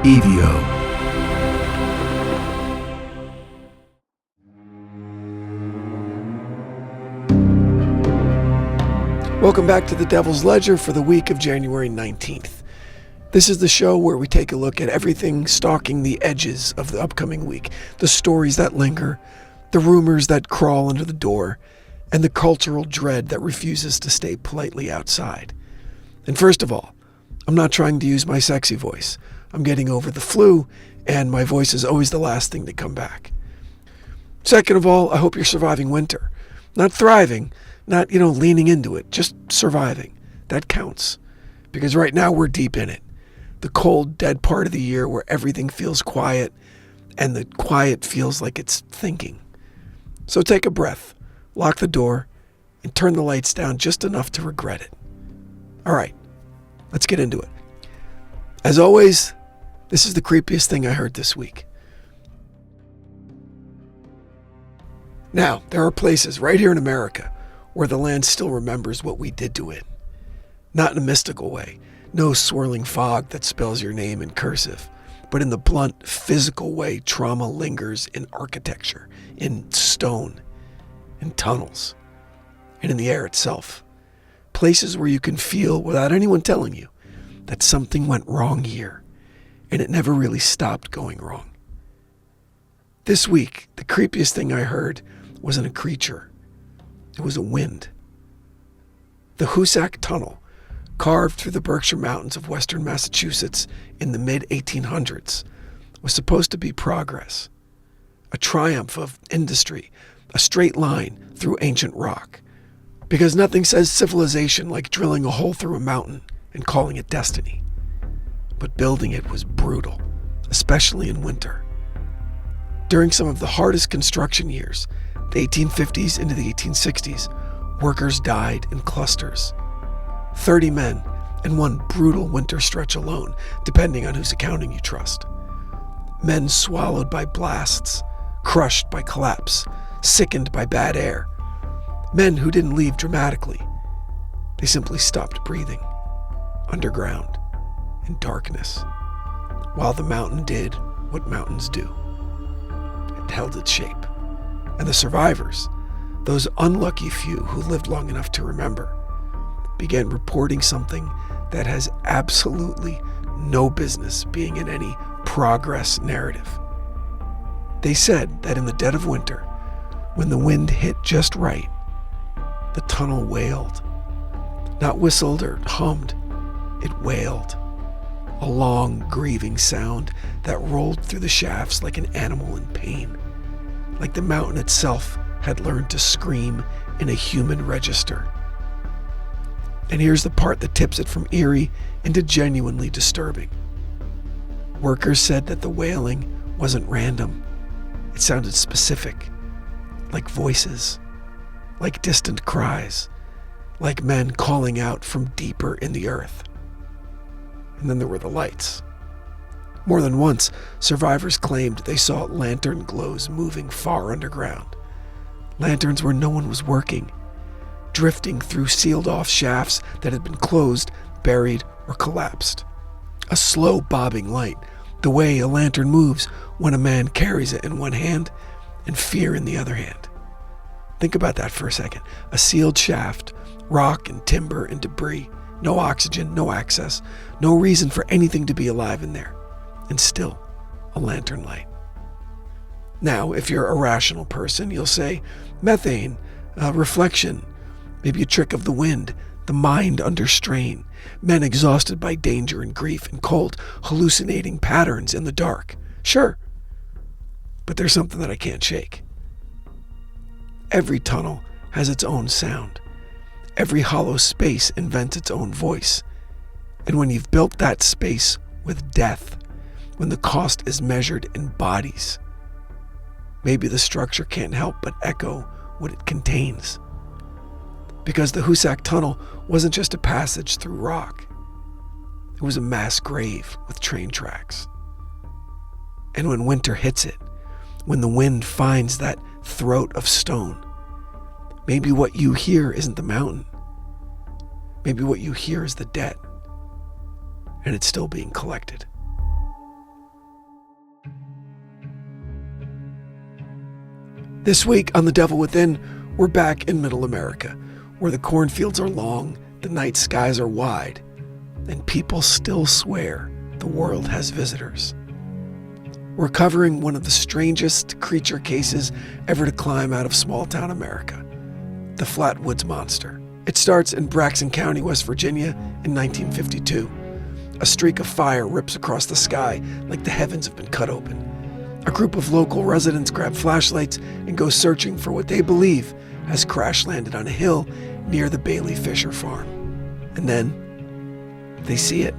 EVO. Welcome back to The Devil's Ledger for the week of January 19th. This is the show where we take a look at everything stalking the edges of the upcoming week, the stories that linger, the rumors that crawl under the door, and the cultural dread that refuses to stay politely outside. And first of all, I'm not trying to use my sexy voice. I'm getting over the flu, and my voice is always the last thing to come back. Second of all, I hope you're surviving winter. Not thriving, not, leaning into it, just surviving. That counts. Because right now we're deep in it. The cold, dead part of the year where everything feels quiet, and the quiet feels like it's thinking. So take a breath, lock the door, and turn the lights down just enough to regret it. All right, let's get into it. As always, this is the creepiest thing I heard this week. Now, there are places right here in America where the land still remembers what we did to it. Not in a mystical way, no swirling fog that spells your name in cursive, but in the blunt, physical way trauma lingers in architecture, in stone, in tunnels, and in the air itself. Places where you can feel, without anyone telling you, that something went wrong here, and it never really stopped going wrong. This week, the creepiest thing I heard wasn't a creature. It was a wind. The Hoosac Tunnel, carved through the Berkshire Mountains of western Massachusetts in the mid-1800s, was supposed to be progress, a triumph of industry, a straight line through ancient rock. Because nothing says civilization like drilling a hole through a mountain and calling it destiny. But building it was brutal, especially in winter. During some of the hardest construction years, the 1850s into the 1860s, workers died in clusters. 30 men in one brutal winter stretch alone, depending on whose accounting you trust. Men swallowed by blasts, crushed by collapse, sickened by bad air. Men who didn't leave dramatically. They simply stopped breathing, underground, in darkness, while the mountain did what mountains do. It held its shape. And the survivors, those unlucky few who lived long enough to remember, began reporting something that has absolutely no business being in any progress narrative. They said that in the dead of winter, when the wind hit just right, the tunnel wailed. Not whistled or hummed, it wailed. A long, grieving sound that rolled through the shafts like an animal in pain. Like the mountain itself had learned to scream in a human register. And here's the part that tips it from eerie into genuinely disturbing. Workers said that the wailing wasn't random. It sounded specific, like voices, like distant cries, like men calling out from deeper in the earth. And then there were the lights. More than once, survivors claimed they saw lantern glows moving far underground. Lanterns where no one was working, drifting through sealed-off shafts that had been closed, buried, or collapsed. A slow bobbing light, the way a lantern moves when a man carries it in one hand and fear in the other hand. Think about that for a second. A sealed shaft, rock and timber and debris, no oxygen, no access, no reason for anything to be alive in there. And still, a lantern light. Now, if you're a rational person, you'll say, methane, reflection, maybe a trick of the wind, the mind under strain, men exhausted by danger and grief and cold, hallucinating patterns in the dark. Sure, but there's something that I can't shake. Every tunnel has its own sound. Every hollow space invents its own voice. And when you've built that space with death, when the cost is measured in bodies, maybe the structure can't help but echo what it contains. Because the Hoosac Tunnel wasn't just a passage through rock. It was a mass grave with train tracks. And when winter hits it, when the wind finds that throat of stone, maybe what you hear isn't the mountain. Maybe what you hear is the dead. and it's still being collected. This week on The Devil Within, we're back in Middle America, where the cornfields are long, the night skies are wide, and people still swear the world has visitors. We're covering one of the strangest creature cases ever to climb out of small-town America, the Flatwoods Monster. It starts in Braxton County, West Virginia in 1952. A streak of fire rips across the sky like the heavens have been cut open. A group of local residents grab flashlights and go searching for what they believe has crash-landed on a hill near the Bailey Fisher farm. And then they see it.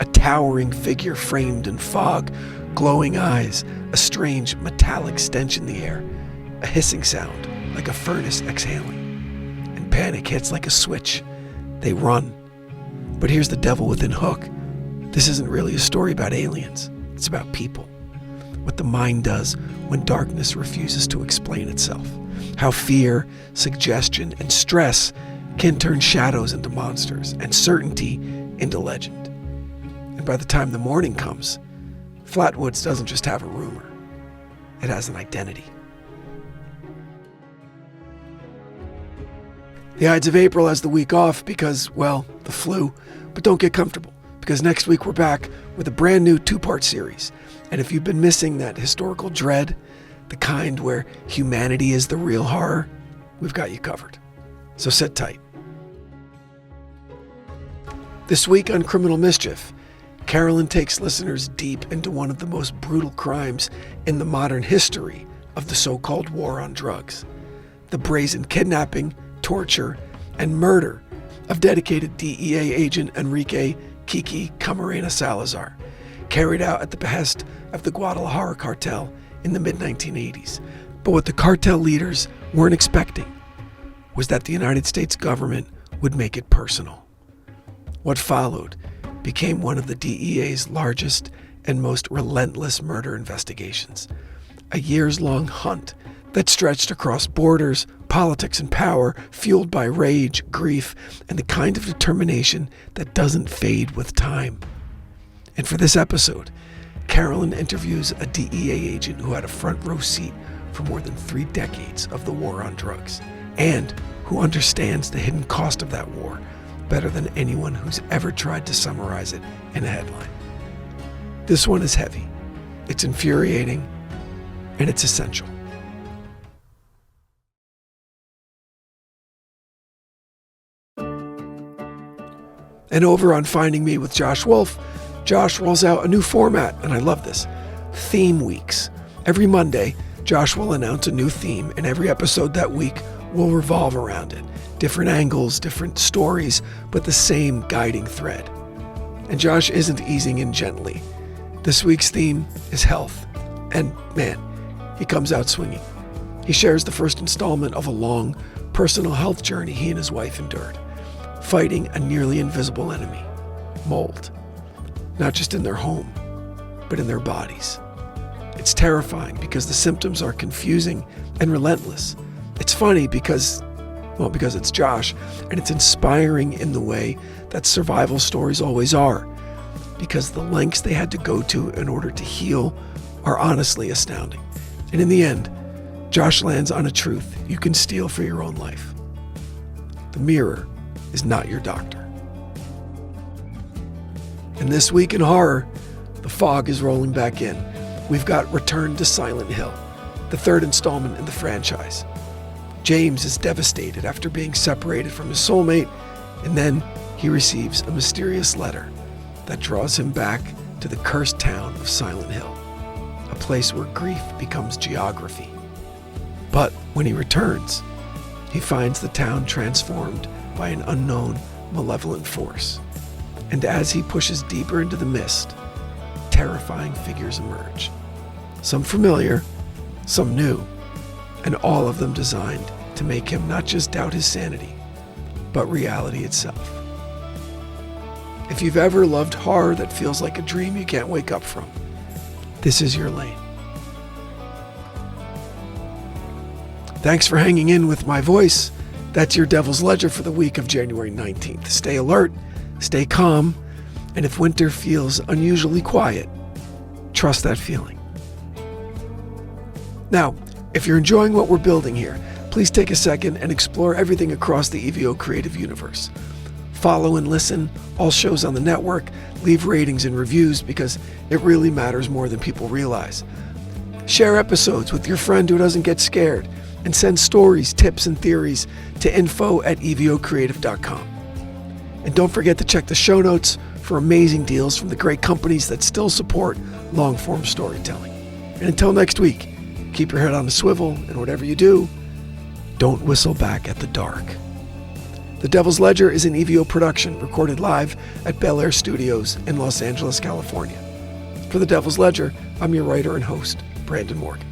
A towering figure framed in fog, glowing eyes, a strange metallic stench in the air, a hissing sound like a furnace exhaling. And panic hits like a switch. They run. But here's the devil within hook. This isn't really a story about aliens. It's about people. What the mind does when darkness refuses to explain itself. How fear, suggestion, and stress can turn shadows into monsters and certainty into legend. And by the time the morning comes, Flatwoods doesn't just have a rumor. It has an identity. The Ides of April has the week off because, well, the flu. But don't get comfortable, because next week we're back with a brand new 2-part series. And if you've been missing that historical dread, the kind where humanity is the real horror, we've got you covered. So sit tight. This week on Criminal Mischief, Carolyn takes listeners deep into one of the most brutal crimes in the modern history of the so-called war on drugs. The brazen kidnapping, torture, and murder of dedicated DEA agent Enrique Kiki Camarena Salazar, carried out at the behest of the Guadalajara cartel in the mid-1980s. But what the cartel leaders weren't expecting was that the United States government would make it personal. What followed became one of the DEA's largest and most relentless murder investigations, a years-long hunt that stretched across borders, politics, and power, fueled by rage, grief, and the kind of determination that doesn't fade with time. And for this episode, Carolyn interviews a DEA agent who had a front row seat for more than 3 decades of the war on drugs, and who understands the hidden cost of that war better than anyone who's ever tried to summarize it in a headline. This one is heavy, it's infuriating, and it's essential. And over on Finding Me with Josh Wolf, Josh rolls out a new format, and I love this. Theme weeks. Every Monday, Josh will announce a new theme, and every episode that week will revolve around it. Different angles, different stories, but the same guiding thread. And Josh isn't easing in gently. This week's theme is health. And man, he comes out swinging. He shares the first installment of a long, personal health journey he and his wife endured, fighting a nearly invisible enemy, mold. Not just in their home, but in their bodies. It's terrifying because the symptoms are confusing and relentless. It's funny because it's Josh, and it's inspiring in the way that survival stories always are, because the lengths they had to go to in order to heal are honestly astounding. And in the end, Josh lands on a truth you can steal for your own life. The mirror is not your doctor. And this week in horror, the fog is rolling back in. We've got Return to Silent Hill, the 3rd installment in the franchise. James is devastated after being separated from his soulmate, and then he receives a mysterious letter that draws him back to the cursed town of Silent Hill, a place where grief becomes geography. But when he returns, he finds the town transformed by an unknown, malevolent force. And as he pushes deeper into the mist, terrifying figures emerge. Some familiar, some new, and all of them designed to make him not just doubt his sanity, but reality itself. If you've ever loved horror that feels like a dream you can't wake up from, this is your lane. Thanks for hanging in with my voice. That's your Devil's Ledger for the week of January 19th. Stay alert, stay calm, And if winter feels unusually quiet, trust that feeling. Now, if you're enjoying what we're building here, please take a second and explore everything across the EVO creative universe. Follow and listen all shows on the network, leave ratings and reviews because it really matters more than people realize. Share episodes with your friend who doesn't get scared, and send stories, tips, and theories to info@evocreative.com. And don't forget to check the show notes for amazing deals from the great companies that still support long-form storytelling. And until next week, keep your head on a swivel, and whatever you do, don't whistle back at the dark. The Devil's Ledger is an EVO production recorded live at Bel Air Studios in Los Angeles, California. For The Devil's Ledger, I'm your writer and host, Brandon Morgan.